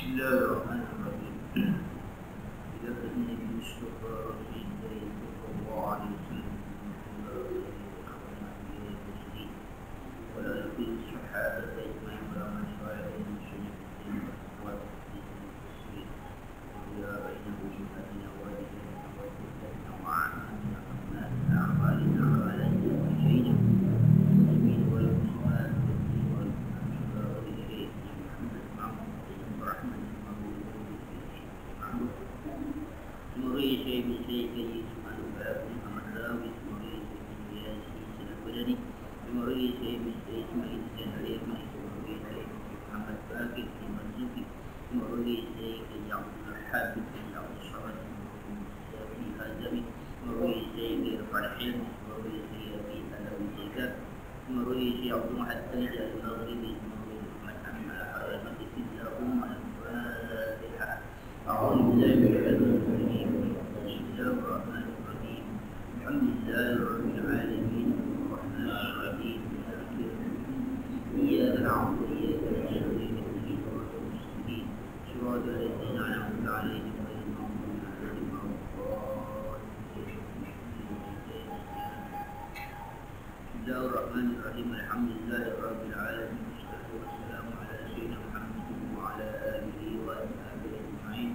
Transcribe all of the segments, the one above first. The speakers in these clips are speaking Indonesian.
الله الرحمن الرحيم. إذا كان النبي مصطفى رسول الله صلى الله عليه وسلم ولا يكون الصحابة أجمعين ولا من شاء إلى شيء ويا بين وجوهنا والدينا وكلنا معنا من أعمالنا على شيء المسلمين والمسلمات والدين والمسلمات إليه محمد معهم ورحمة الله Semoga saya bisa kaji semalam Muhammad Rawi, semoga saya bisa berdiri, semoga saya bisa semakin saya semoga saya Muhammad Bakir, Muhammad Zuki, semoga saya kaji Abdul Habib, Abdul Samad, Safi Hazami, semoga saya Irfan Hilm, semoga saya bisa Alawi Zakat, semoga saya Abdul Muhammad Al-Maghribi, semoga Muhammad Amal Al-Rahmat, Allahumma Al-Fatihah. أعوذ بالله من الشيطان الرجيم. بسم الله الرحمن الرحيم. الحمد لله رب العالمين الرحمن الرحيم مالك يوم الدين إياك نعبد وإياك نستعين اهدنا الصراط المستقيم صراط الذين أنعمت عليهم غير المغضوب عليهم ولا الضالين. بسم الله الرحمن الرحيم. الحمد لله رب العالمين والصلاة والسلام على سيدنا محمد وعلى آله وأصحابه أجمعين.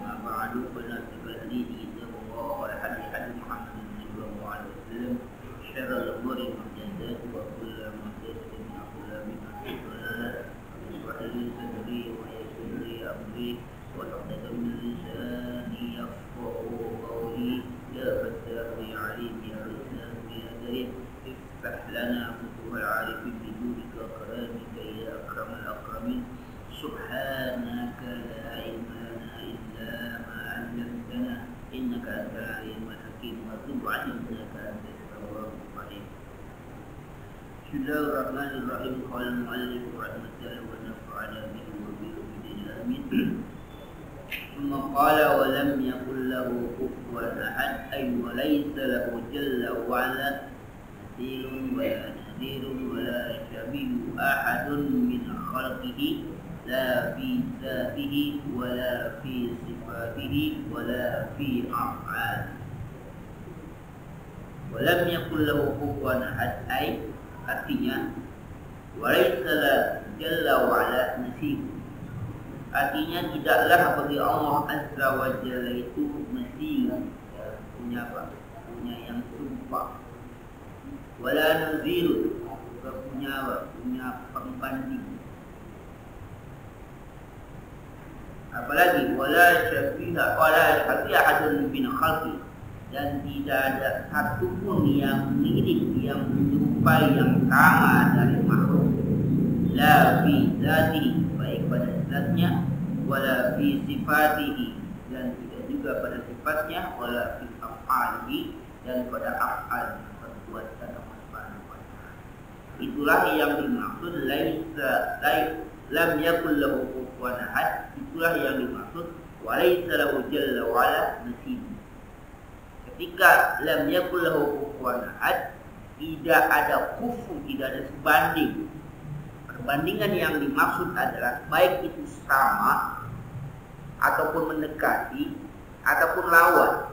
ما بعد فنأتي الحديث كتاب الله والحديث محمد صلى الله عليه وسلم. شر الأمور محدثات وكل محدثة وكل بدعة ضلالة. اشرح لي صدري ويسر لي أمري واحلل من لساني يفقهوا قولي. يا فتاح يا عليم يا رزاق يا كريم افتح لنا فتوح العارفين بجودك وكرامك يا أكرم الأكرمين. سبحانك لا علم لنا إلا ما علمتنا إنك أنت العليم الحكيم وتب علينا إنك أنت التواب الرحيم. بسم الله الرحمن الرحيم. قال المؤلف رحمه الله ونفعنا به وبه آمين. ثم قال ولم يكن له كفوا أحد أي وليس له جل وعلا مثيل ولا نذير ولا شبيه أحد من خلقه لا في ذاته ولا في صفاته ولا في أفعاله. ولم يكن له كفوا أحد أي artinya walaisa jalla wa ala nasib, artinya tidaklah bagi Allah azza wa jalla itu nasib, punya apa? Punya yang serupa. Wala nazir, punya pembanding. Apalagi wala syafi'a ahadun min khalqi, dan tidak ada satu pun yang mirip, yang menyerupai, yang sama dari makhluk. La fi zatihi, baik pada zatnya, wala fi sifatihi, dan tidak juga pada sifatnya, wala fi af'alihi, dan pada af'al perbuatan Allah Subhanahu wa ta'ala. Itulah yang dimaksud lam yakul lahu kufuwan ahad. Itulah yang dimaksud walaisa lahu jalla wa ala nasib. Ketika lam yakul lahu kufuwan ahad, tidak ada kufu, tidak ada sebanding. Perbandingan yang dimaksud adalah baik itu sama ataupun mendekati ataupun lawan.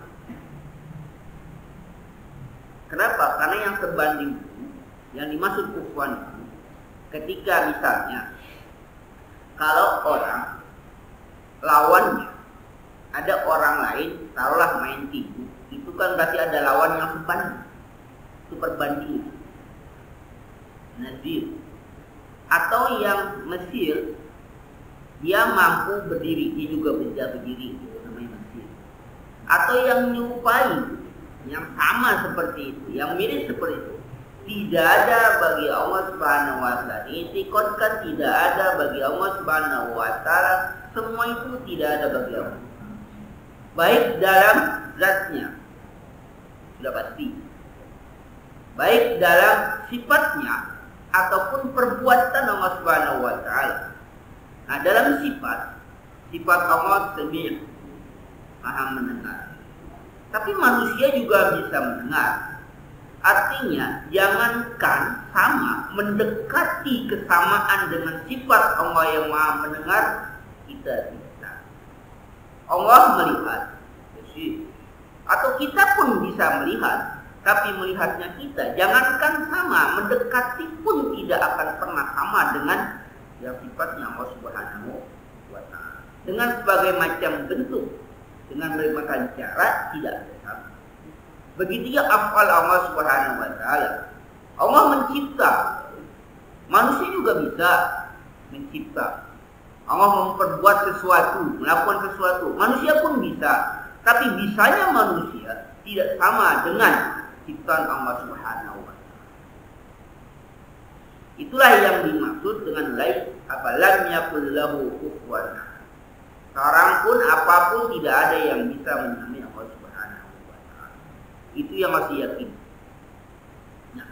Kenapa? Karena yang sebanding itu, yang dimaksud kufuwan itu, ketika misalnya kalau orang lawannya ada orang lain, taruhlah main tinju, itu kan berarti ada lawan yang sebanding, itu perbandingan. Nazir atau yang Mesir, dia mampu berdiri, dia juga bisa berdiri, itu namanya Mesir. Atau yang menyerupai, yang sama seperti itu, yang mirip seperti itu, tidak ada bagi Allah Subhanahu wa ta'ala. Itikadkan tidak ada bagi Allah Subhanahu wa ta'ala. Semua itu tidak ada bagi Allah. Baik dalam zatnya, sudah pasti. Baik dalam sifatnya ataupun perbuatan Allah Subhanahu wa ta'ala. Nah, dalam sifat Allah semi', Maha mendengar. Tapi manusia juga bisa mendengar. Artinya jangankan sama, mendekati kesamaan dengan sifat Allah yang Maha mendengar, kita tidak tahu. Allah melihat, atau kita pun bisa melihat, tapi melihatnya kita jangankan sama, mendekati pun tidak akan pernah sama dengan yang sifatnya Allah Subhanahu wa Ta'ala. Dengan berbagai macam bentuk, dengan berbagai macam cara, tidak ada sama. Begitu ya afal Allah Subhanahu wa Ta'ala. Allah mencipta, manusia juga bisa mencipta. Allah memperbuat sesuatu, melakukan sesuatu, manusia pun bisa. Tapi bisanya manusia tidak sama dengan ciptaan Allah Subhanahu wa Ta'ala. Itulah yang dimaksud dengan lam yakul lahu kufuwan ahad. Sekarang pun apapun tidak ada yang bisa menyamai Allah Subhanahu wa Ta'ala. Itu yang masih yakin. Nah,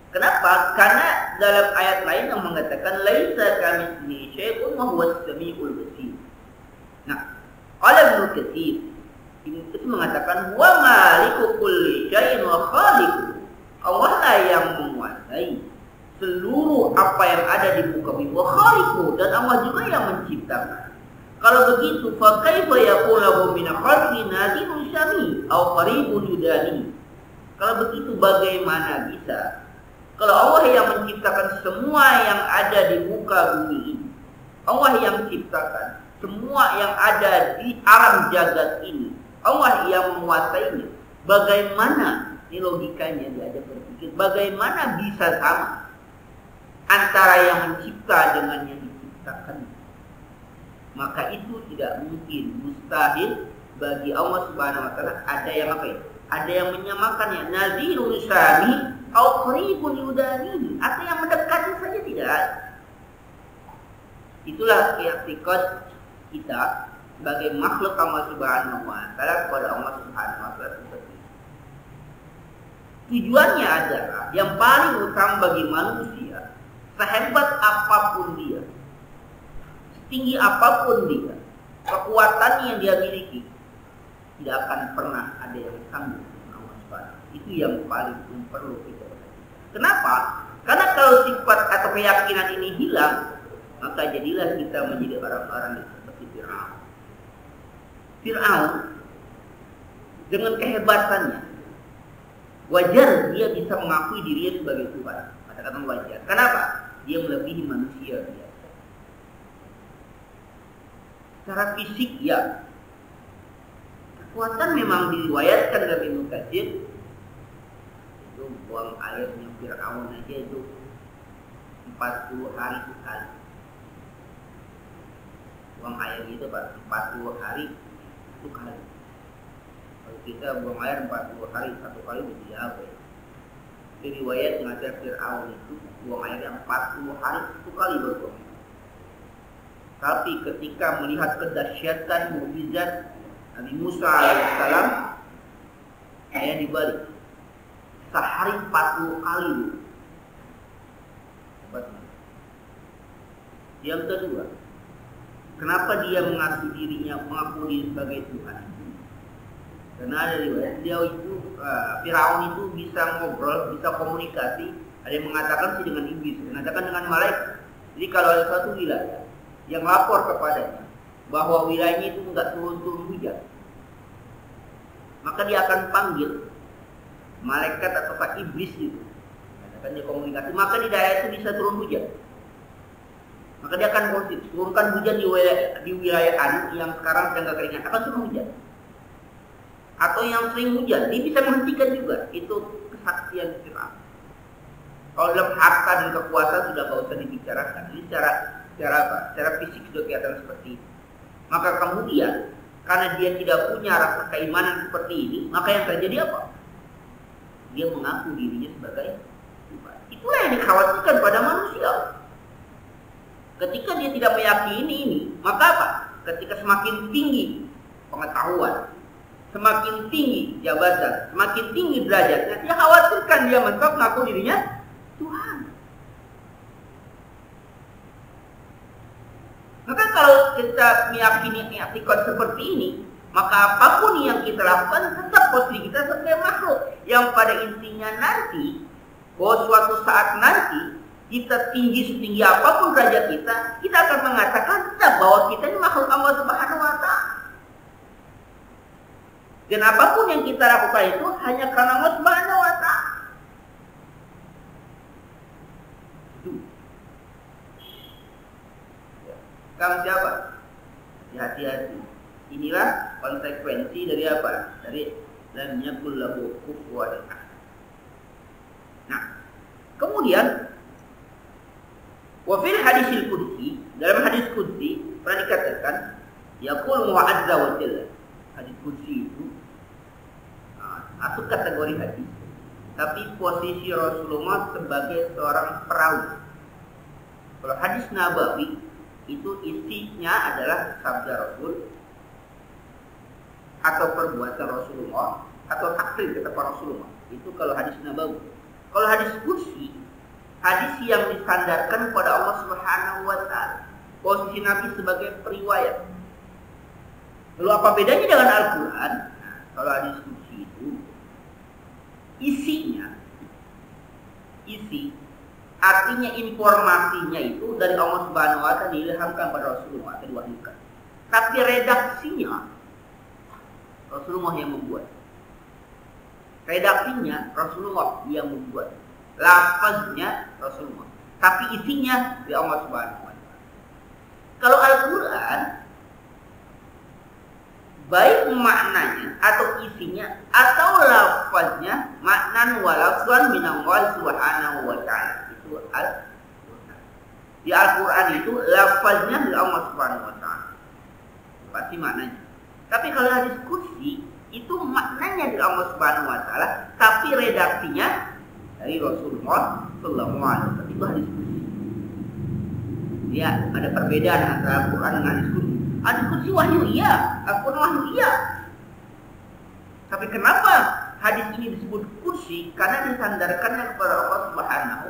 kenapa? Karena dalam ayat lain yang mengatakan laisa kamitslihi syai'un wa huwas samiul basir. Nah, qala Ibnu Katsir itu mengatakan wa maliku kulli syai'in wa khaliqu. Allah lah yang menguasai seluruh apa yang ada di muka bumi, wa khaliqu, dan Allah juga yang menciptakan. Kalau begitu fa kaifa yaqulu min khalqi nadhirun syami aw qaribun yudani. Kalau begitu bagaimana bisa kalau Allah yang menciptakan semua yang ada di muka bumi ini, Allah yang menciptakan semua yang ada di alam jagat ini, Allah yang menguasainya. Bagaimana ini logikanya diajak berpikir, bagaimana bisa sama antara yang mencipta dengan yang diciptakan? Maka itu tidak mungkin, mustahil bagi Allah Subhanahu wa Ta'ala ada yang apa ya? Ada yang menyamakannya. Nazirun syami au qaribun yudani, atau yang mendekati saja tidak ada. Itulah i'tiqad kita sebagai makhluk Allah Subhanahu wa Ta'ala kepada Allah Subhanahu wa Ta'ala seperti itu. Tujuannya adalah yang paling utama bagi manusia, sehebat apapun dia, setinggi apapun dia, kekuatan yang dia miliki, tidak akan pernah ada yang sanggup dengan Allah Subhanahu. Itu yang paling perlu kita perhatikan. Kenapa? Karena kalau sifat atau keyakinan ini hilang, maka jadilah kita menjadi orang-orang yang seperti Fir'aun. Fir'aun dengan kehebatannya, wajar dia bisa mengakui dirinya sebagai Tuhan. Kata-kata wajar. Kenapa? Dia melebihi manusia biasa. Secara fisik ya, kekuatan memang diriwayatkan dari Ibnu Katsir. Itu buang airnya Fir'aun aja itu 40 hari sekali. Buang air itu 40 hari satu kali. Kalau kita buang air 40 hari satu kali jadi apa ya? Riwayat mengajar Fir'aun itu buang airnya 40 hari satu kali berbuang. Tapi ketika melihat kedahsyatan mukjizat Nabi Musa alaihissalam, saya dibalik sehari 40 kali. Yang kedua, kenapa dia mengaku dirinya sebagai Tuhan? Karena ada riwayat dia itu Firaun itu bisa ngobrol, bisa komunikasi. Ada yang mengatakan sih dengan iblis, mengatakan dengan malaikat. Jadi kalau ada suatu wilayah yang lapor kepadanya bahwa wilayahnya itu enggak turun-turun hujan, maka dia akan panggil malaikat atau iblis itu. Katakan dia komunikasi, maka di daerah itu bisa turun hujan. Maka dia akan turunkan hujan di wilayah anu yang sekarang sedang kekeringan, akan turun hujan. Atau yang sering hujan, dia bisa menghentikan juga. Itu kesaksian Fir'aun. Kalau dalam harta dan kekuasaan sudah gak usah dibicarakan. Ini secara apa? Secara fisik sudah kelihatan seperti itu. Maka kemudian karena dia tidak punya rasa keimanan seperti ini, maka yang terjadi apa? Dia mengaku dirinya sebagai Tuhan. Itulah yang dikhawatirkan pada manusia. Ketika dia tidak meyakini ini, maka apa? Ketika semakin tinggi pengetahuan, semakin tinggi jabatan, semakin tinggi derajatnya, dia khawatirkan dia mentok mengaku dirinya Tuhan. Maka kalau kita meyakini i'tiqad seperti ini, maka apapun yang kita lakukan tetap posisi kita sebagai makhluk yang pada intinya nanti, bahwa suatu saat nanti kita tinggi setinggi apapun derajat kita akan mengatakan tetap bahwa kita ini makhluk Allah Subhanahu wa Ta'ala. Dan apapun yang kita lakukan itu hanya karena Allah Subhanahu wa Ta'ala. Itu. Kamu siapa? Hati-hati. Inilah konsekuensi dari apa? Dari lam yakul lahu kufuwan ahad. Nah, kemudian wa fil hadisil qudsi, dalam hadis qudsi pernah dikatakan yaqul mu'azza wa jalla. Hadis qudsi itu masuk kategori hadis, tapi posisi Rasulullah sebagai seorang perawi. Kalau hadis nabawi itu isinya adalah sabda Rasul atau perbuatan Rasulullah atau takrir kata Rasulullah. Itu kalau hadis nabawi. Kalau hadis qudsi, hadis yang disandarkan kepada Allah Subhanahu wa Ta'ala, posisi Nabi sebagai periwayat. Lalu apa bedanya dengan Al-Quran? Nah, kalau hadis qudsi itu artinya informasinya itu dari Allah Subhanahu wa Ta'ala diilhamkan pada Rasulullah atau diwahyukan. Tapi redaksinya Rasulullah yang membuat. Redaksinya Rasulullah yang membuat. Lafaznya Rasulullah. Tapi isinya dari Allah Subhanahu wa Ta'ala. Kalau Al-Quran, baik maknanya atau isinya atau lafaznya maknan wa lafzan min Allah Subhanahu wa Ta'ala. Itu Al-Quran. Di Al-Quran itu lafaznya dari Allah Subhanahu wa Ta'ala. Pasti maknanya. Tapi kalau hadis qudsi itu maknanya dari Allah Subhanahu wa Ta'ala, tapi redaksinya dari Rasulullah sallallahu alaihi wasallam. Itu hadis qudsi. Ya, ada perbedaan antara Al-Quran dengan hadis qudsi. Hadis qudsi wahyu iya, Al-Quran wahyu iya. Tapi kenapa hadis ini disebut qudsi? Karena disandarkannya kepada Allah Subhanahu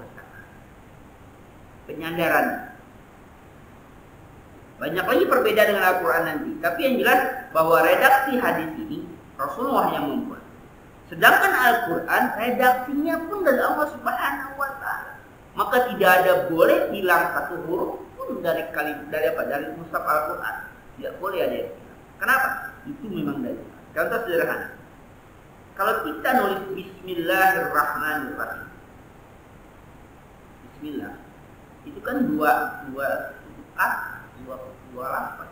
wa Ta'ala. Penyandaran. Banyak lagi perbedaan dengan Al-Quran nanti. Tapi yang jelas bahwa redaksi hadis ini Rasulullah yang membuat. Sedangkan Al-Quran redaksinya pun dari Allah Subhanahu wa Ta'ala. Maka tidak ada boleh hilang satu huruf pun dari mushaf Al-Quran. Tidak boleh ada yang hilang. Kenapa? Itu memang dari. Contoh sederhana. Kalau kita nulis Bismillahirrahmanirrahim. Bismillah. Itu kan dua lafaz.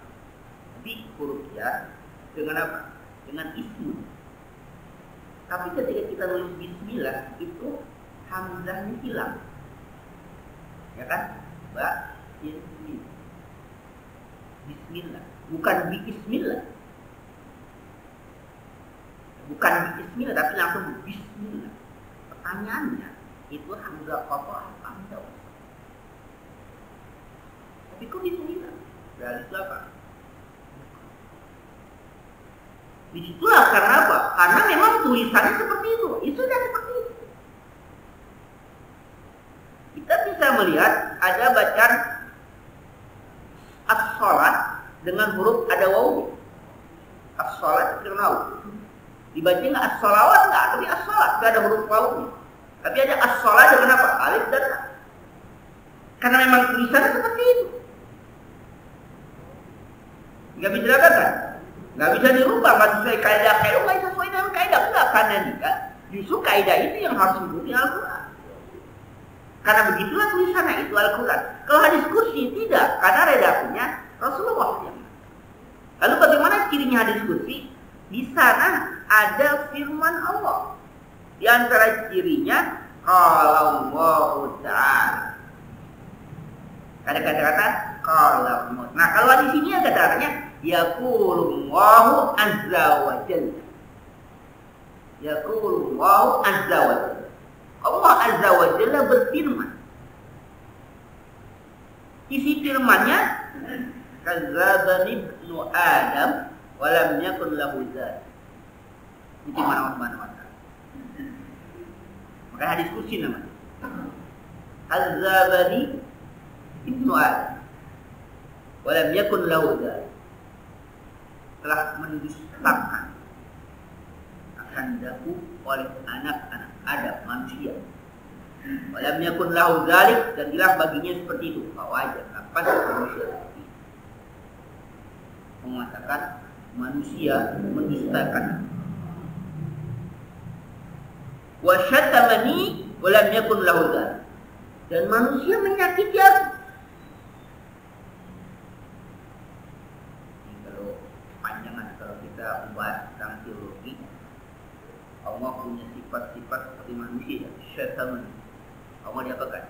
Tapi huruf ya dengan apa? Dengan ismu. Tapi ketika kita nulis bismillah itu hamzahnya hilang. Ya kan? Bismillah. Bukan bismillah. Bukan bismillah tapi langsung bismillah. Pertanyaannya itu hamzah qat'ah atau hamzah wasl? Tapi kok bismillah? Berarti itu apa? Disitulah karena apa? Karena memang tulisannya seperti itu. Itu sudah seperti itu. Kita bisa melihat ada bacaan as-sholat dengan huruf ada wawu. As-sholat dengan wawu. Dibaca nggak as-sholawat nggak, tapi as-sholat nggak ada huruf wawu. Tapi ada as-sholat dengan apa? Alif dan ta. Karena memang tulisannya seperti itu. Nggak bisa dikatakan, nggak bisa dirubah, nggak sesuai kaidah nggak sesuai dengan kaidah enggak, karena juga justru kaidah itu yang harus diikuti Al-Quran. Karena begitulah tulisannya itu Al-Quran. Kalau hadis qudsi tidak, karena redaksinya Rasulullah yang. Lalu bagaimana cirinya hadis qudsi? Di sana ada firman Allah. Di antara cirinya qala Allah Ta'ala. Ada kata-kata qala Allah. Nah, kalau di sini ada katanya yaqulullahu azza wa jalla. Yaqulullahu azza wa jalla. Allah azza wa jalla berfirman. Isi firman-Nya kadzdzabani ibnu Adam wa lam yakun lahu dzalik. Itu mana Subhanahu wa Ta'ala. Maka hadis qudsi namanya. Kadzdzabani ibnu Adam wa lam yakun lahu dzalik. Telah mendustakan akan daku oleh anak-anak Adam manusia. Walam yakun lahu dzalik, dan jelas baginya seperti itu. Wajar apa manusia seperti itu. mengatakan manusia mendustakan. Wa syatamani wa lam yakun lahu dzalik. Dan manusia menyakiti aku. Ini kalau panjangan, kalau kita bahas tentang teologi, Allah punya sifat-sifat seperti manusia. Syatamani. Allah diapakan?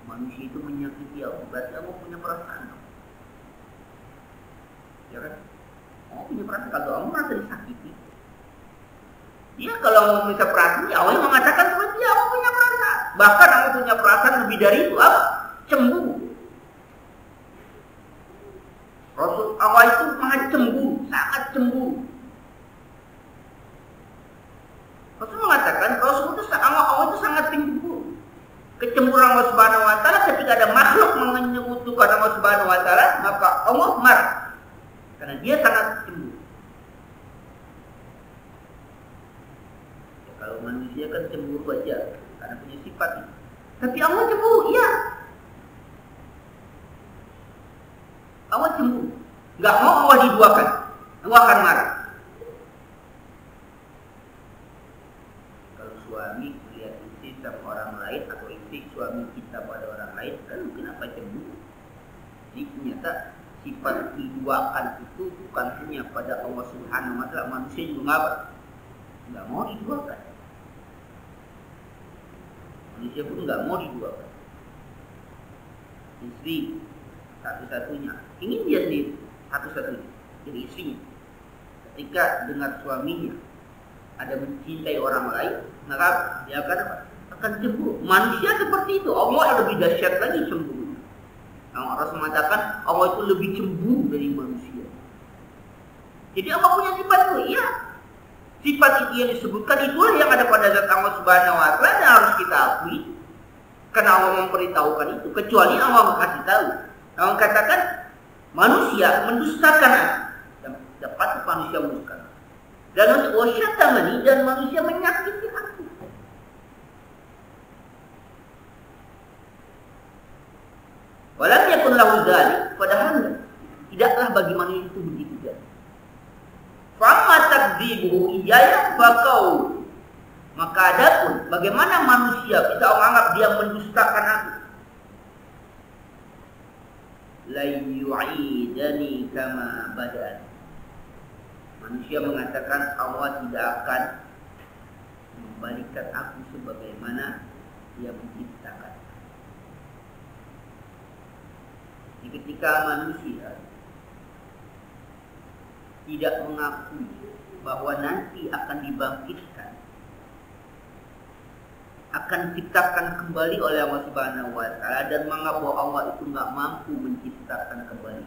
Manusia itu menyakiti Allah. Berarti Allah punya perasaan. Ya kan? Allah punya perasaan. Kalau Allah merasa disakiti, dia kalau mau minta perasaan, ya Allah mengatakan seperti dia, Allah punya perasaan. Bahkan Allah punya perasaan lebih dari itu, apa? Cemburu. Rasul Allah itu sangat cemburu, sangat cemburu. Rasul mengatakan Rasul itu Allah itu sangat cemburu. Kecemburuan Allah Subhanahu wa taala ketika ada makhluk menyekutukan Allah Subhanahu wa taala, maka Allah marah. Karena dia sangat cemburu. Ya, kalau manusia kan cemburu aja karena punya sifat itu. Tapi Allah cemburu, iya. Allah cemburu. Enggak mau Allah diduakan. Allah akan marah. Kalau suami melihat istri sama orang lain atau istri suami kita pada orang lain, kan kenapa cemburu? Jadi ternyata sifat diduakan itu bukan hanya pada Allah Subhanahu wa taala, manusia juga enggak mau diduakan. Manusia pun enggak mau diduakan. Istri satu-satunya, ingin dia sendiri satu-satunya, jadi istrinya. Ketika dengar suaminya ada mencintai orang lain, maka dia akan cemburu. Manusia seperti itu, Allah lebih dahsyat lagi cemburu. Rasul mengatakan Allah itu lebih cemburu dari manusia. Jadi Allah punya sifat itu, iya. Sifat itu yang disebutkan itulah yang ada pada zat Allah Subhanahu wa taala dan harus kita akui. Karena Allah memberitahukan itu, kecuali Allah kasih tahu. Allah katakan manusia mendustakan aku. Dan dapat manusia mendustakan. Dan untuk wasyatamani, dan manusia menyakiti aku. Walam yakun lahu dzalik, padahal tidaklah bagi manusia itu begitu saja. Fama takdzibuhu iyaya fakau. Maka adapun bagaimana manusia bisa menganggap dia mendustakan aku? La yu'idani kama badan. Manusia mengatakan Allah tidak akan membalikan aku sebagaimana dia menciptakan. Ketika manusia tidak mengakui bahwa nanti akan dibangkitkan, akan diciptakan kembali oleh Allah Subhanahu wa taala dan menganggap bahwa Allah itu enggak mampu menciptakan kembali,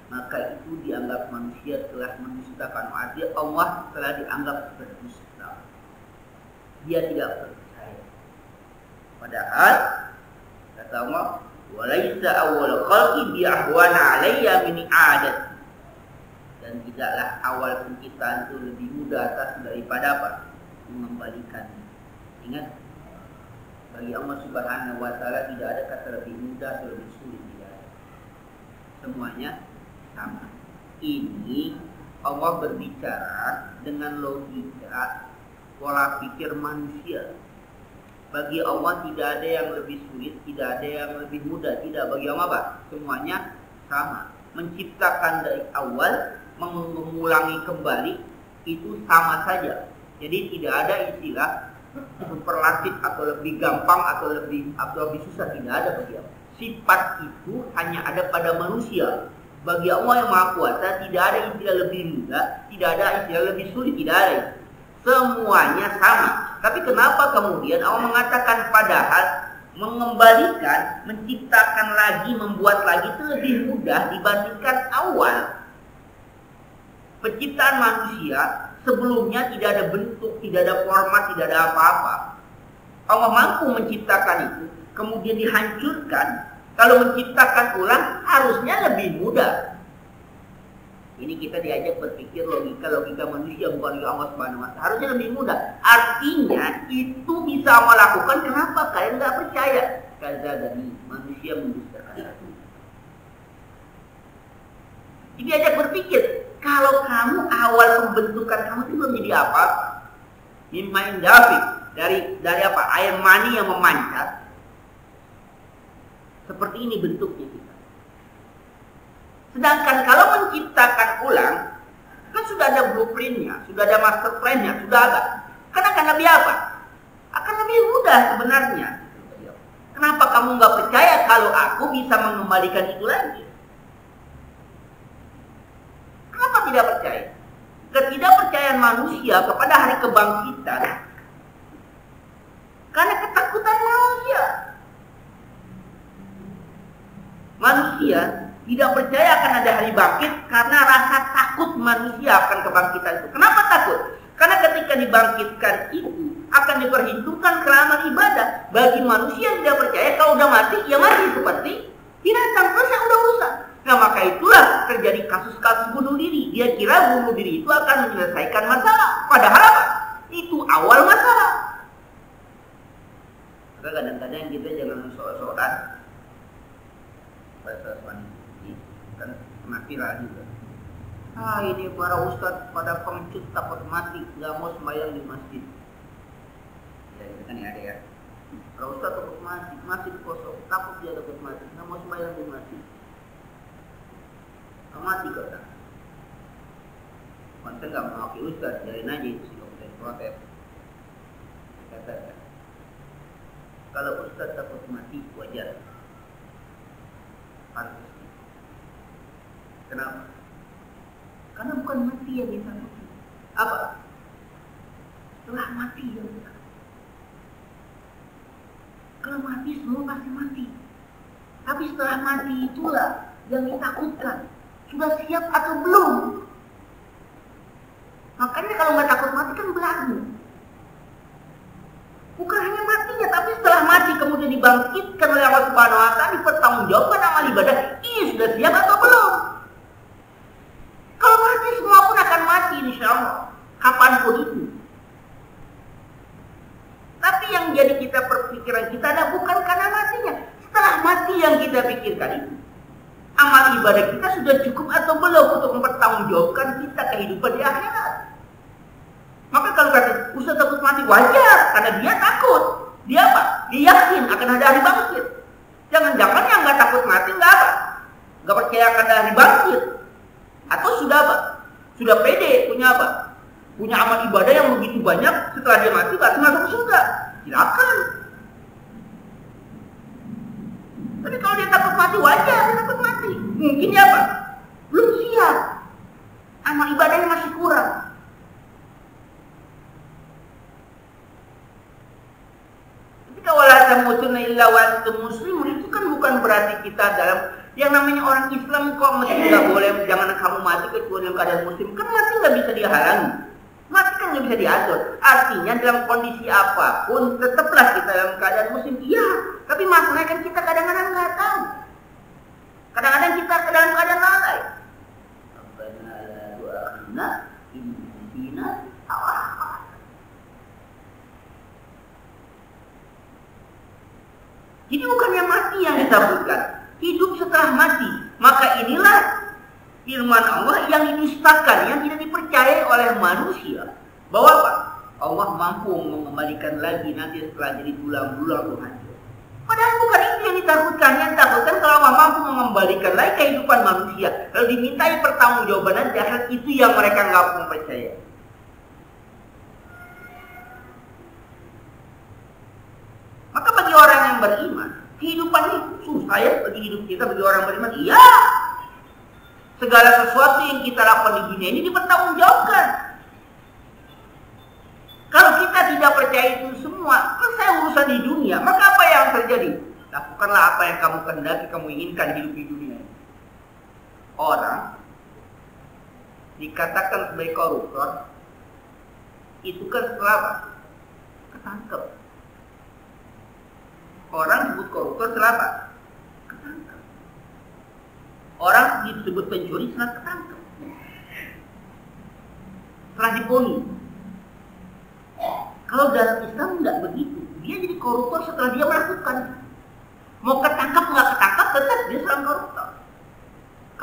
maka itu dianggap manusia telah mendustakan. Artinya Allah telah dianggap berdusta. Dia tidak percaya. Padahal kata Allah, walaisa awwal khalqi bi ahwana alayya min adat. Dan tidaklah awal penciptaan itu lebih mudah atas daripada apa? Mengembalikan. Ingat, bagi Allah Subhanahu wa taala tidak ada kata lebih mudah atau lebih sulit, tidak ada. Semuanya sama. Ini Allah berbicara dengan logika pola pikir manusia. Bagi Allah tidak ada yang lebih sulit, tidak ada yang lebih mudah, tidak. Bagi Allah apa? Semuanya sama. Menciptakan dari awal, mengulangi kembali, itu sama saja. Jadi tidak ada istilah superlatif atau lebih gampang atau lebih susah, tidak ada bagi Allah. Sifat itu hanya ada pada manusia. Bagi Allah yang Maha Kuasa tidak ada istilah lebih mudah, tidak ada istilah lebih sulit, tidak ada. Semuanya sama. Tapi kenapa kemudian Allah mengatakan padahal mengembalikan, menciptakan lagi, membuat lagi itu lebih mudah dibandingkan awal. Penciptaan manusia sebelumnya tidak ada bentuk, tidak ada format, tidak ada apa-apa. Allah mampu menciptakan itu, kemudian dihancurkan. Kalau menciptakan ulang harusnya lebih mudah. Ini kita diajak berpikir logika manusia, bukan Allah Subhanahu wa taala. Harusnya lebih mudah. Artinya itu bisa Allah lakukan. Kenapa kalian nggak percaya? Kadzdzabani, manusia mendustakan aku. Diajak berpikir, Kalau kamu awal pembentukan kamu itu belum jadi apa? Mimma indafik, dari apa? Air mani yang memancar. Seperti ini bentuknya kita. Sedangkan kalau menciptakan ulang, kan sudah ada blueprintnya, sudah ada master plan-nya, sudah ada. Kan akan lebih apa? Akan lebih mudah sebenarnya. Kenapa kamu nggak percaya kalau aku bisa mengembalikan itu lagi? Kenapa tidak percaya? Ketidakpercayaan manusia kepada hari kebangkitan karena ketakutan manusia. Manusia tidak percaya akan ada hari bangkit karena rasa takut manusia akan kebangkitan itu. Kenapa takut? Karena ketika dibangkitkan itu akan diperhitungkan keramat ibadah. Bagi manusia yang tidak percaya kalau udah mati, ya mati seperti binatang, selesai udah urusan. Nah maka itulah terjadi kasus-kasus bunuh diri. Dia kira bunuh diri itu akan menyelesaikan masalah. Padahal apa? Itu awal masalah. Maka kadang-kadang kita jangan sok-sokan bahasa Spanyol kan mati lagi kan. Ini para ustadz pada pengecut takut mati, nggak mau sembahyang di masjid. Ya itu kan ada ya. Para ustadz takut mati, masjid kosong, takut dia takut mati, nggak mau sembahyang di masjid. Mati kata. Konten nggak mau pakai ustadz, jalanin aja itu sih konten protes. Kata kalau ustadz takut mati wajar. Pantas. Kenapa? Karena bukan mati yang ditakuti. Apa? Setelah mati yang ditakuti. Kalau mati semua pasti mati. Tapi setelah mati itulah yang ditakutkan. Sudah siap atau belum? Makanya kalau nggak takut mati kan belagu. Bukan hanya matinya, tapi setelah mati kemudian dibangkitkan oleh Allah Subhanahu Wa Taala, dipertanggungjawabkan amal ibadah. Ini sudah siap atau belum? Kalau mati semua pun akan mati, insya Allah, kapanpun itu. Tapi yang jadi kita perpikiran kita adalah bukan karena matinya. Setelah mati yang kita pikirkan itu, amal ibadah kita sudah cukup atau belum untuk mempertanggungjawabkan kita kehidupan di akhirat. Maka kalau kata Ustaz takut mati wajar, karena dia takut. Dia apa? Dia yakin akan ada hari bangkit. Jangan-jangan yang nggak takut mati nggak apa? Nggak percaya akan ada hari bangkit. Atau sudah apa? Sudah pede punya apa? Punya amal ibadah yang begitu banyak, setelah dia mati pasti masuk surga. Silakan. Tapi kalau dia takut mati wajar, dia takut mati. Mungkin dia apa? Belum siap. Amal ibadahnya masih kurang. Wala tamutunna illa wa antum muslimun, itu kan bukan berarti kita dalam yang namanya orang Islam kok mesti nggak boleh, jangan kamu mati kecuali dalam keadaan muslim. Kan mati nggak bisa dihalangi, mati kan nggak bisa diatur. Artinya dalam kondisi apapun tetaplah kita dalam keadaan muslim. Iya, tapi masalahnya kan kita kadang-kadang nggak tahu. Kadang-kadang kita dalam keadaan lalai. Rabbana la tu'akhidna in nasina aw akhtana. Jadi bukannya mati yang ditakutkan, hidup setelah mati. Maka inilah firman Allah yang didustakan, yang tidak dipercayai oleh manusia. Bahwa apa? Allah mampu mengembalikan lagi nanti setelah jadi tulang-tulang Tuhan. Padahal bukan itu yang ditakutkan. Yang ditakutkan kalau Allah mampu mengembalikan lagi kehidupan manusia, lalu dimintai pertanggungjawaban nanti akhirat, itu yang mereka nggak percaya. Maka bagi orang yang beriman, kehidupan ini susah ya bagi hidup kita, bagi orang beriman. Iya, segala sesuatu yang kita lakukan di dunia ini dipertanggungjawabkan. Kalau kita tidak percaya itu semua, selesai urusan di dunia, maka apa yang terjadi? Lakukanlah apa yang kamu kehendaki, kamu inginkan hidup di dunia. Orang dikatakan sebagai koruptor, itu kan setelah apa? Ketangkep. Orang disebut koruptor setelah apa? Ketangkep. Orang disebut pencuri setelah ketangkep. Setelah diponis. Kalau dalam Islam enggak begitu. Dia jadi koruptor setelah dia melakukan. Mau ketangkep nggak ketangkep, tetap dia seorang koruptor.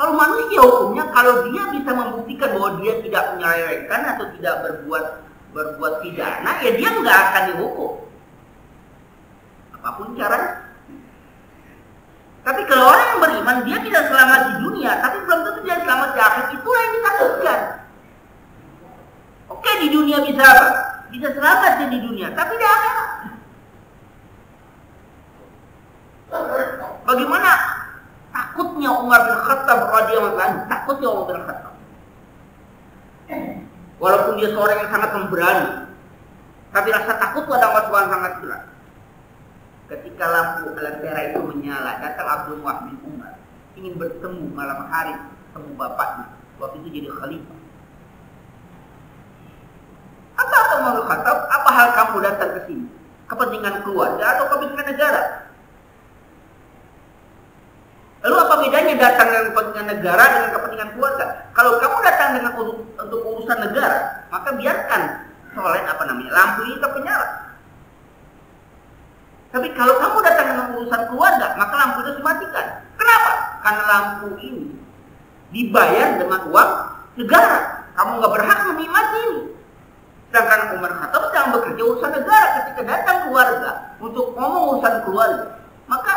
Kalau manusia hukumnya, kalau dia bisa membuktikan bahwa dia tidak menyelewengkan atau tidak berbuat pidana, ya dia nggak akan dihukum. Apapun caranya. Tapi kalau orang yang beriman, dia tidak selamat di dunia, tapi belum tentu dia selamat di akhirat. Itulah yang ditakutkan. Oke, di dunia bisa apa? Bisa selamat dia di dunia, tapi di akhirat. Bagaimana takutnya Umar bin Khattab radhiyallahu anhu, takutnya Umar bin Khattab. Walaupun dia seorang yang sangat pemberani, tapi rasa takut pada Allah Subhanahu sangat berat. Ketika lampu lentera itu menyala, datang Abdul Wahab bin Umar ingin bertemu malam hari, ketemu bapaknya. Waktu itu jadi khalifah. Apa Umar bin Khattab? Apa hal kamu datang ke sini? Kepentingan keluarga atau kepentingan negara? Lalu apa bedanya datang dengan kepentingan negara dengan kepentingan keluarga? Kalau kamu datang dengan untuk urusan negara, maka biarkan soalnya lampu ini tetap menyala. Tapi kalau kamu datang dengan urusan keluarga, maka lampu itu dimatikan. Kenapa? Karena lampu ini dibayar dengan uang negara. Kamu nggak berhak menikmati ini. Sedangkan Umar Khattab sedang bekerja urusan negara. Ketika datang keluarga untuk ngomong urusan keluarga, maka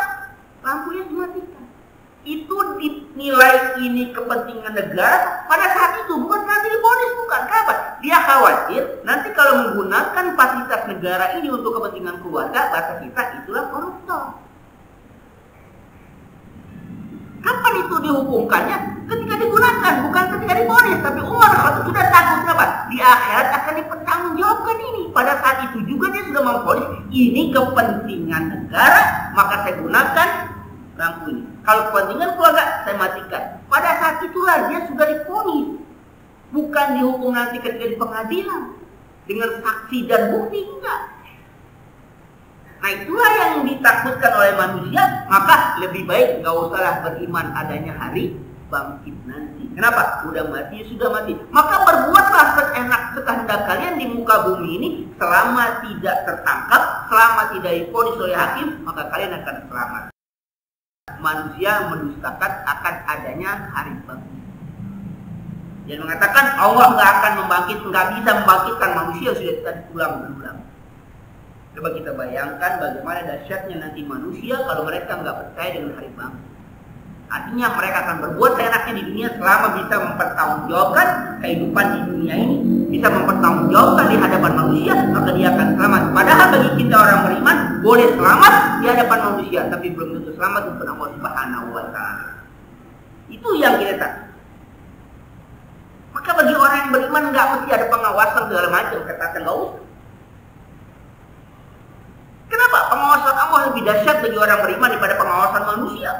lampunya dimatikan. Itu dinilai ini kepentingan negara pada saat itu, bukan nanti diponis, bukan. Kenapa? Dia khawatir nanti kalau menggunakan fasilitas negara ini untuk kepentingan keluarga, bahasa kita itulah koruptor. Kapan itu dihukumkannya? Ketika digunakan, bukan ketika diponis. Tapi Umar Khattab sudah takut, kenapa? Di akhirat akan dipertanggungjawabkan ini. Pada saat itu juga dia sudah memponis ini kepentingan negara, maka saya gunakan lampu ini. Kalau kepentingan keluarga, saya matikan. Pada saat itulah dia sudah diponis. Bukan dihukum nanti ketika di pengadilan. Dengan saksi dan bukti, enggak. Nah itulah yang ditakutkan oleh manusia. Maka lebih baik nggak usahlah beriman adanya hari bangkit nanti. Kenapa? Udah mati, sudah mati. Maka berbuatlah seenak sekehendak kalian di muka bumi ini. Selama tidak tertangkap, selama tidak diponis oleh hakim, maka kalian akan selamat. Manusia mendustakan akan adanya hari bangkit. Dan mengatakan Allah nggak akan nggak bisa membangkitkan manusia, sudah tadi ulang-ulang. Coba kita bayangkan bagaimana dahsyatnya nanti manusia kalau mereka nggak percaya dengan hari bangkit. Artinya mereka akan berbuat seenaknya di dunia selama bisa mempertanggungjawabkan kehidupan di dunia ini, bisa mempertanggungjawabkan di hadapan manusia, maka dia akan selamat. Padahal bagi kita orang beriman boleh selamat di hadapan manusia, tapi belum tentu selamat di hadapan Allah Subhanahu wa Ta'ala. Itu yang kita tahu. Maka bagi orang yang beriman nggak mesti ada pengawasan segala macam, katakan nggak usah. Kenapa? Pengawasan Allah lebih dahsyat bagi orang beriman daripada pengawasan manusia.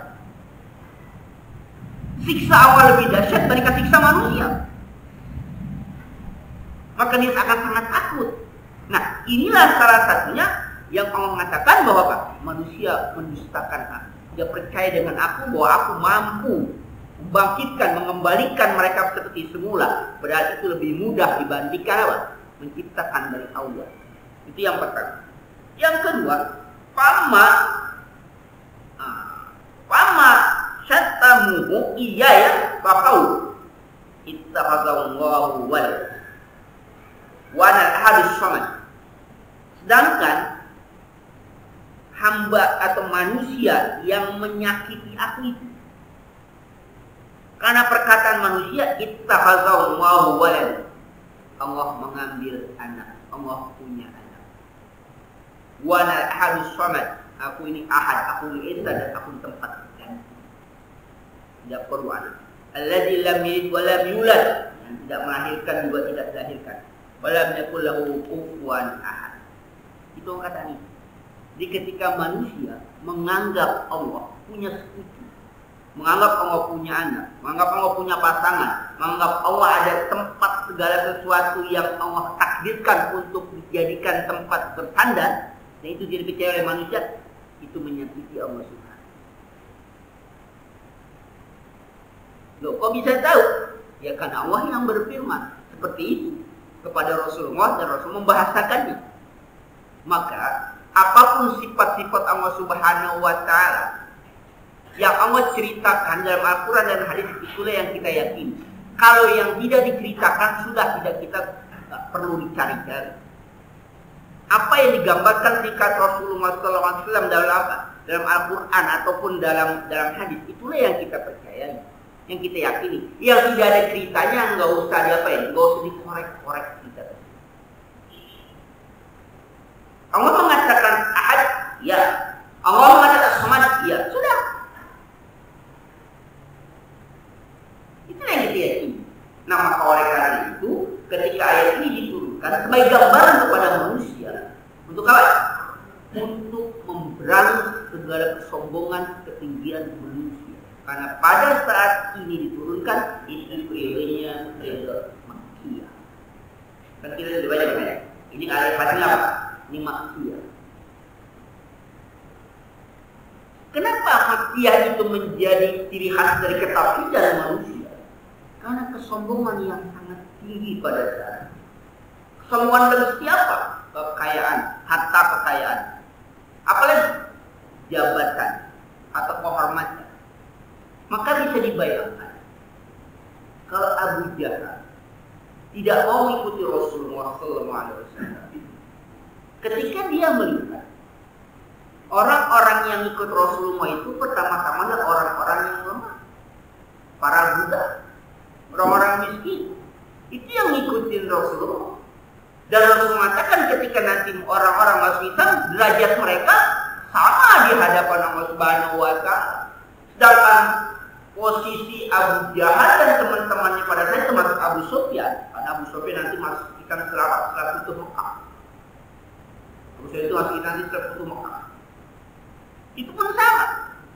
Siksa Allah lebih dahsyat daripada siksa manusia. Maka dia akan sangat takut. Nah, inilah salah satunya yang Allah mengatakan bahwa apa? Manusia mendustakan aku. Dia percaya dengan aku bahwa aku mampu membangkitkan, mengembalikan mereka seperti semula. Berarti itu lebih mudah dibandingkan apa? Menciptakan dari Allah. Itu yang pertama. Yang kedua, pama syatamuhu iyaya faqaul ittakhadallahu walad wa ana ahadus samad. Sedangkan hamba atau manusia yang menyakiti aku itu karena perkataan manusia, ittakhadallahu walad, Allah mengambil anak, Allah punya anak. Wa ana ahadus samad, aku ini ahad, aku ini esa, dan aku tempat ganti. Tidak perlu anak. Alladzi lam yalid wa lam yulad, yang tidak melahirkan juga tidak dilahirkan. Wa lam yakul lahu kufuwan ahad. Itu kata ini. Jadi ketika manusia menganggap Allah punya sekutu, menganggap Allah punya anak, menganggap Allah punya pasangan, menganggap Allah ada tempat segala sesuatu yang Allah takdirkan untuk dijadikan tempat bersandar, dan itu jadi percaya oleh manusia, itu menyakiti Allah Subhanahu. Loh, kok bisa tahu? Ya karena Allah yang berfirman seperti itu kepada Rasulullah dan Rasul membahasakannya. Maka apapun sifat-sifat Allah Subhanahu wa Ta'ala Yang Allah ceritakan dalam Al-Quran dan hadis itulah yang kita yakini. Kalau yang tidak diceritakan sudah tidak kita perlu dicari-cari. Apa yang digambarkan sikat Rasulullah SAW dalam apa? Dalam Al-Quran ataupun dalam hadis, itulah yang kita percayai, yang kita yakini. Yang tidak ada ceritanya nggak usah diapain, nggak usah dikorek-korek kita. Allah mengatakan ahad, ya. Allah mengatakan samad, ya. Sudah. Itulah yang kita yakini. Nah, maka oleh karena itu, ketika ayat ini diturunkan sebagai gambaran kepada manusia, untuk apa? Untuk memberangus segala kesombongan, ketinggian manusia. Karena pada saat ini diturunkan, itu periodenya periode Makkiyah. Kan kita sudah baca ya. Ini ayat pasnya apa? Ini Makkiyah. Kenapa Makkiyah itu menjadi ciri khas dari ketafidan manusia? Karena kesombongan yang sangat tinggi pada saat itu. Kesombongan dari siapa? Kekayaan, harta kekayaan. Apalagi jabatan atau kehormatan. Maka bisa dibayangkan kalau Abu Jahal tidak mau mengikuti Rasulullah SAW, ketika dia melihat orang-orang yang ikut Rasulullah itu pertama-tama adalah orang-orang yang lemah, para budak, orang-orang miskin, itu yang ngikutin Rasulullah. Dan Rasul mengatakan ketika nanti orang-orang masuk Islam, derajat mereka sama di hadapan Allah Subhanahu wa Ta'ala. Sedangkan posisi Abu Jahal dan teman-temannya pada saat itu termasuk Abu Sufyan, karena Abu Sufyan nanti masuk ikan setelah tutup Mekah. Abu Sufyan itu masuk ikan setelah tutup Mekah. Itu pun sama.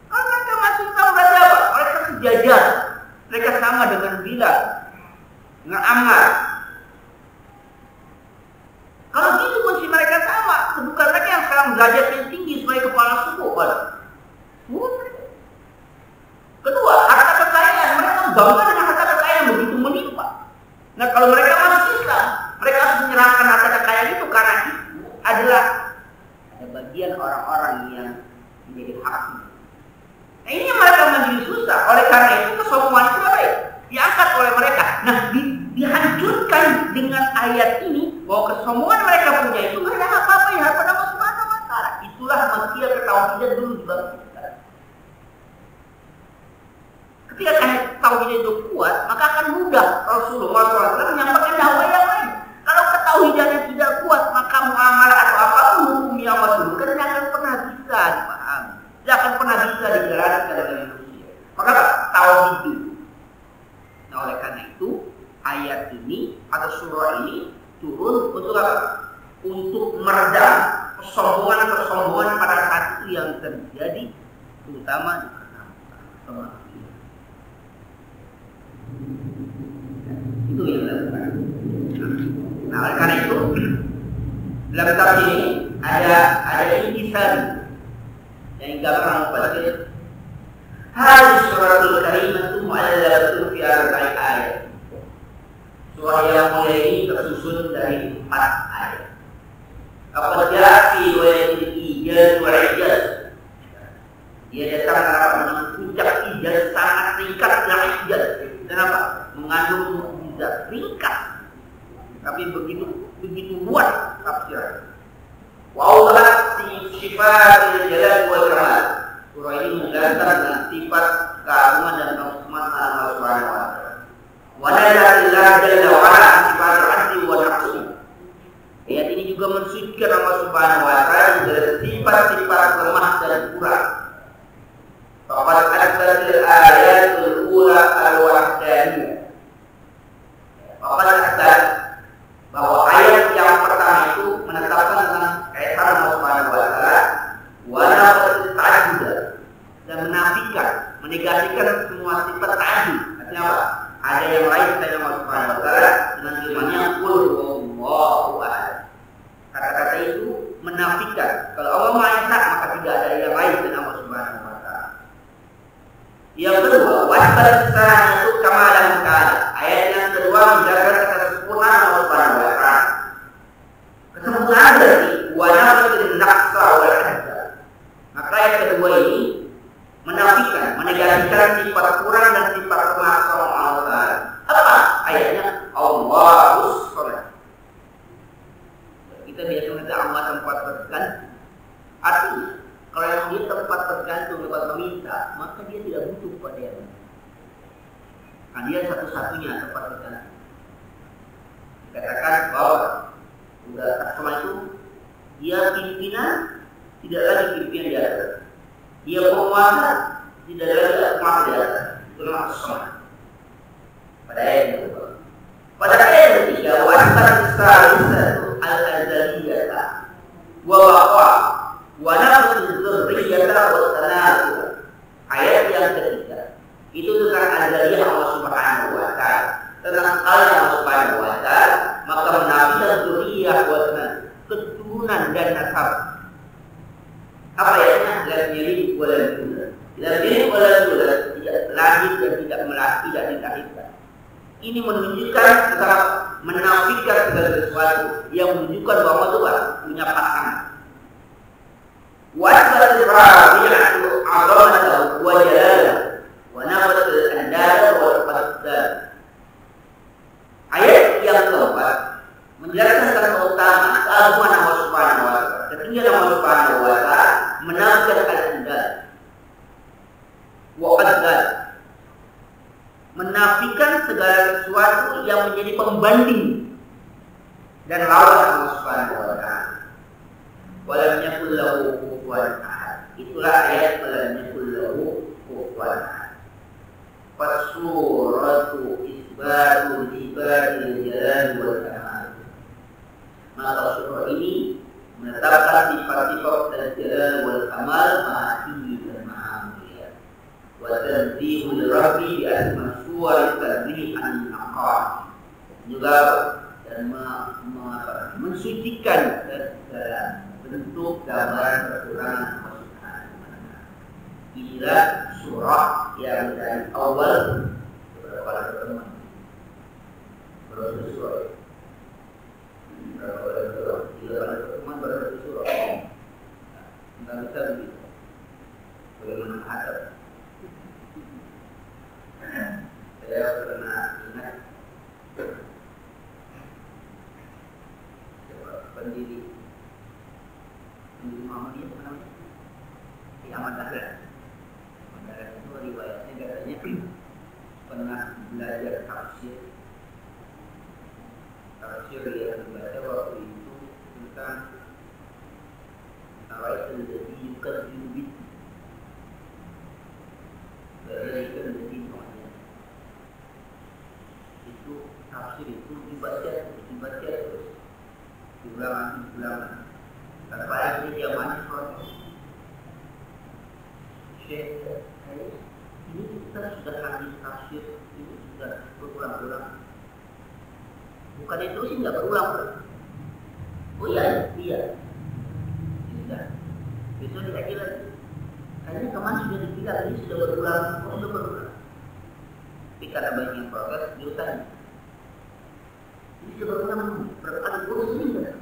Kalau mereka masuk Islam berarti apa? Mereka sejajar. Mereka sama dengan Bilal, dengan Ammar. Kalau gitu kunci mereka sama. Bukan mereka yang sekarang derajat yang tinggi sebagai kepala suku. Kedua, harta kekayaan. Mereka bangga dengan harta kekayaan begitu melimpah. Nah, kalau mereka masuk Islam, mereka harus menyerahkan harta kekayaan itu karena itu adalah ada bagian orang-orang yang menjadi haknya. Nah, ini yang mereka menjadi susah. Oleh karena itu kesombongan itu apa ya? Diangkat oleh mereka. Nah, dihancurkan dengan ayat ini bahwa kesombongan mereka punya itu nggak ada apa-apa ya pada Allah Subhanahu wa Ta'ala. Itulah Makkiyah ketauhidan dulu dibangkitkan. Ketika tauhid itu kuat, maka akan mudah Rasulullah SAW menyampaikan dakwah yang lain. Kalau ketauhidannya tidak kuat, maka muamalah atau apapun hukum yang Allah turunkan tidak akan pernah bisa dipahami, tidak akan pernah bisa dijalankan oleh manusia. Maka tauhid itu. Nah, oleh karena itu ayat ini atau surah ini turun untuk apa? Untuk meredam kesombongan pada saat itu yang terjadi, terutama di Mekah. Itu yang dilakukan. Nah, oleh karena itu dalam kitab ini ada intisari yang gambaran mufassir. Hadis suratul karimatu mu'allalatun fi arba'in ayat. Surah yang mulia ini tersusun dari 4 ayat. Apabila fi riwayatil ijaz wa ijaz, dia datang dengan puncak ijaz sangat ringkasnya ijaz. Kenapa? Mengandung mukjizat ringkas, tapi begitu luas tafsiran. Wa awdahat sifatil jalal wal kamal. Surah ini menggambarkan dengan sifat keagungan dan kemuliaan Allah Subhanahu wa Ta'ala. Wa nadalillah jalla wa ala sifat al-'adli wa naqsi. Ayat ini juga mensucikan Allah Subhanahu wa Ta'ala dari sifat-sifat lemah dan kurang. Faqad adzatil ayatul ula al-wahdaniyah. Faqad adzat bahwa ayat yang pertama itu menetapkan tentang kaitan Allah Subhanahu wa Ta'ala wa nafatul ta'addud dan menafikan, menegasikan semua sifat ta'addud. Artinya apa? Ada yang lain selain Allah Subhanahu wa Ta'ala dengan firman-Nya qul huwallahu ahad. Kata-kata itu menafikan kalau Allah Maha Esa maka tidak ada yang lain selain Allah Subhanahu wa Ta'ala. Yang kedua, wasbatan itu kamalan kana. Ayat yang kedua menjelaskan kesempurnaan Allah Subhanahu wa Ta'ala. Kesempurnaan berarti wa nafatul naqsa wal hadza. Maka ayat kedua ini menafikan sifat kurang dan sifat kemaksaan Allah. Apa ayatnya? Allahus Samad. Kita biasa mengatakan Allah tempat bergantung. Artinya kalau yang dia tempat bergantung tempat meminta, maka dia tidak butuh pada yang lain. Nah, dia satu-satunya tempat bergantung. Dikatakan bahwa udah sama itu dia pimpinan, tidak lagi pimpinan di atas. Dia penguasa, tidak lagi penguasa di atas. Itulah sama. Pada ayat itu. Pada ayat ketiga, wasat salisatu al-azaliyata wa baqa wa nafsu dzurriyyata wa tanasub. Ayat yang ketiga itu tentang azaliyah Allah Subhanahu wa taala. Tentang Allah Subhanahu wa taala, maka menafikan dzurriyyah wa keturunan dan nasab. Apa ayatnya? Lam yalid wa lam yulad. Lam yalid wa lam yulad, tidak lahir dan tidak melahirkan, tidak dilahirkan. Ini menunjukkan tentang menafikan segala sesuatu yang menunjukkan bahwa Tuhan punya pasangan. Wasbat rabi'atu 'azamatahu wa jalalahu wa nabat al-andada wa al-qadar. Ayat yang keempat menjelaskan tentang keutamaan keagungan Allah Subhanahu wa taala. Ketinggian Allah Subhanahu wa taala menafikan al-andada wa qadar. Menafikan segala sesuatu yang menjadi pembanding dan lawan Allah Subhanahu wa taala. Walam yakul lahu kufuwan ahad. Itulah ayat walam yakul lahu kufuwan ahad. Fasuratu isbatul ibadil jalal wal kamal. Maka surah ini menetapkan sifat-sifat dan jalal wal kamal maha tinggi dan maha mulia. Wa tanzihul rabbi bi asma suwar tadbih an aqam. Juga dan mensucikan segala bentuk gambaran kekurangan Allah Subhanahu wa taala. Inilah surah yang dari awal beberapa pertemuan. Berapa surah? Berapa surah? Pertemuan berapa surah? Enggak bisa begitu. Bagaimana hadap? Saya pernah ingat pendiri Muhammadiyah namanya di Ahmad Dahlan. Ahmad Dahlan itu riwayatnya katanya pernah belajar tafsir yang dibaca waktu itu tentang awal jadi yukadzibit dari jadi itu tafsir itu dibaca terus diulang. Tanpa ada dia manis protes. Syekh, ini kita sudah hadis tafsir ini sudah berulang-ulang. Bukan itu sih nggak berulang. Oh iya. Sudah. Besok dikaji lagi. Kayaknya kemarin sudah dibilang ini sudah berulang. Tapi karena banyak yang protes, dia tanya. Ini sudah berulang berapa kali urus ini enggak?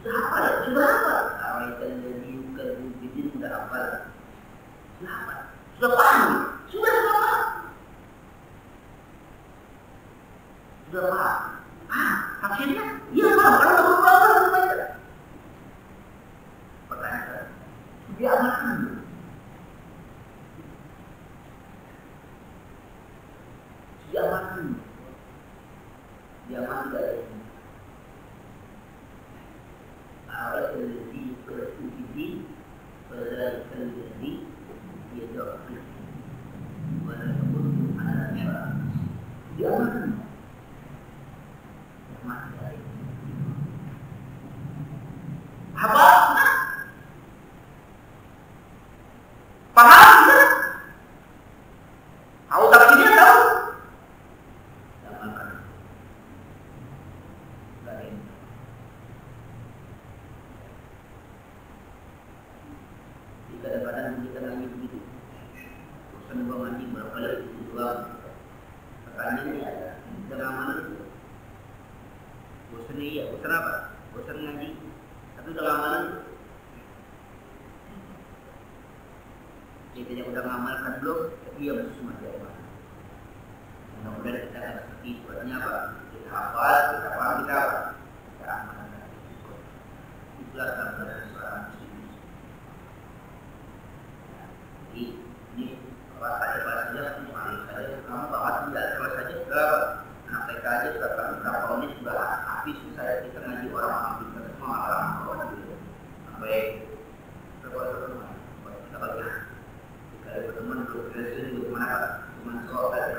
Sudah hafal. Awal jadi bukan sudah hafal. Sudah paham. Sudah paham. Akhirnya dia paham. Kalau berulang baca. Pertanyaan. Dia amalkan. Dia amalkan. Awal terjadi kesucian pada terjadi dia doa walaupun ada jangan mati apa paham tak? Tahu takdirnya tahu jangan lain. Kadang-kadang kita lagi begitu. Bosan buang ngaji berapa kali itu buang. Pertanyaannya ada dalam mana itu? Bosan iya, bosan apa? Bosan ngaji. Tapi dalam mana itu? Kita yang udah ngamalkan belum? diam semua jamaah. Mudah-mudahan kita akan seperti itu. Artinya apa? Kita hafal, kita paham, kita apa? Kita amalkan. Itulah gambaran seorang muslim. Jadi ini kalau saya bahasanya paling saja kamu bahas tidak terus saja sudah sampai saja sudah berapa menit sudah habis saya kita ngaji orang habis semua orang sampai berapa kita baca jika ada teman berkreasi di mana teman soal kelas.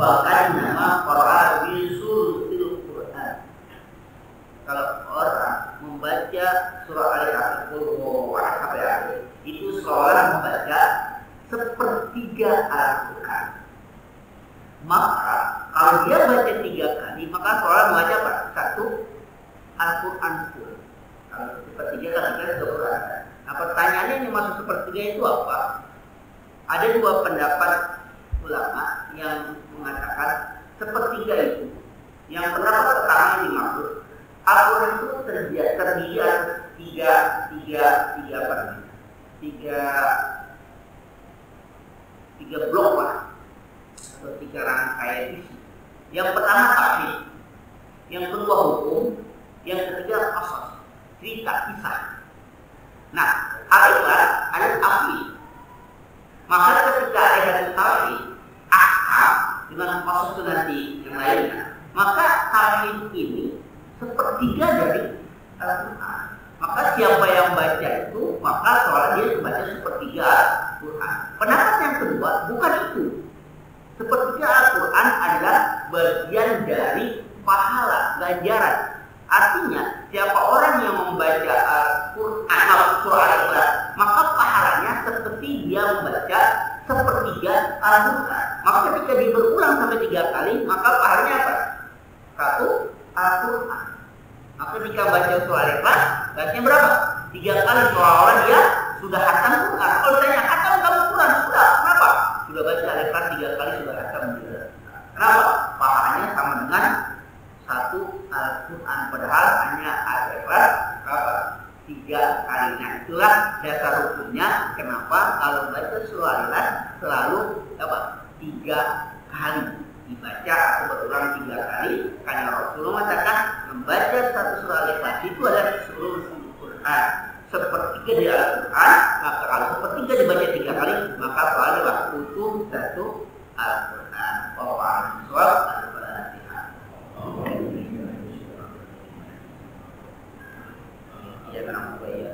Bahkan nama Quran bisul Quran. Kalau orang membaca surah Al-Qur'an sampai akhir, itu seorang membaca sepertiga Al-Quran. Maka kalau dia baca baca 3 kali, maka seorang membaca apa? 1 Al-Quran full. Kalau sepertiga kan kita sudah Quran. Nah, pertanyaannya yang masuk sepertiga itu apa? Ada 2 pendapat ulama yang mengatakan sepertiga itu. Yang pendapat pertama yang dimaksud Al-Quran itu terdiri atas tiga blok lah, atau 3 rangkaian isi. Yang pertama tauhid, yang kedua hukum, yang ketiga qasas, cerita kisah. Nah, Al-Ikhlas ayat tauhid. Maka ketika ayat tauhid ahkam dengan qasas itu nanti yang lainnya, maka tauhid ini sepertiga dari Al-Quran. Maka siapa yang baca itu, maka soalnya dia membaca sepertiga Al-Quran. Pendapat yang kedua bukan itu. Sepertiga Al-Quran adalah bagian dari pahala, ganjaran. Artinya, siapa orang yang membaca Al-Quran, surah Al-Ikhlas, maka pahalanya seperti dia membaca sepertiga Al-Quran. Maka ketika dia berulang sampai 3 kali, maka pahalanya apa? 1 Al-Quran. Maka ketika baca surah Al-Ikhlas, bacanya berapa? 3 kali, seolah-olah dia sudah khatam Quran. Kalau ditanya khatam kamu Quran, sudah. Kenapa? Sudah baca Al-Ikhlas 3 kali, sudah khatam juga. Kenapa? Pahalanya sama dengan 1 Al-Quran. Padahal hanya Al-Ikhlas berapa? 3 kalinya. Itulah dasar hukumnya. Kenapa kalau baca surah Al-Ikhlas selalu apa? 3 kali dibaca atau berulang 3 kali. Karena Rasulullah mengatakan membaca 1 surah Al-Ikhlas itu adalah seluruh Quran. Sepertiga di Al-Quran, maka kalau sepertiga dibaca 3 kali, maka soalnya utuh 1 Al-Quran. Al-Quran. Ya kan apa ya?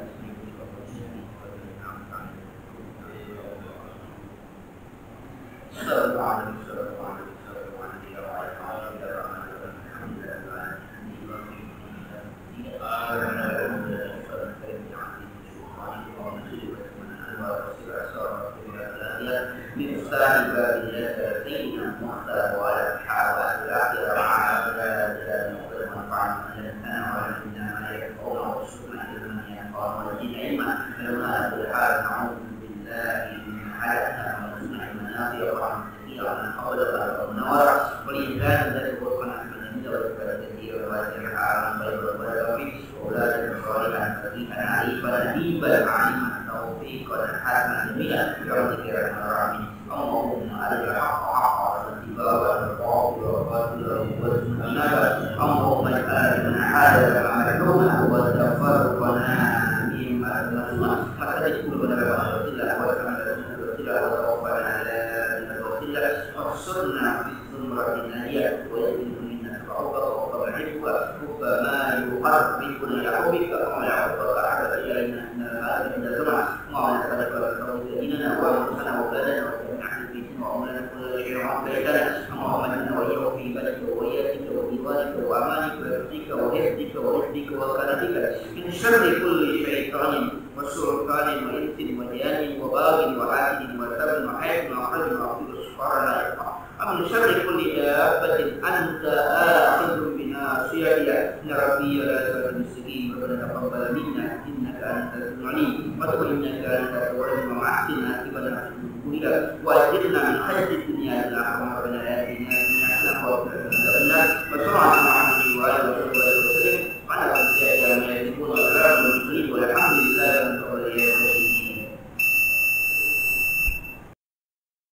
Wajibna min khayati dunia adalah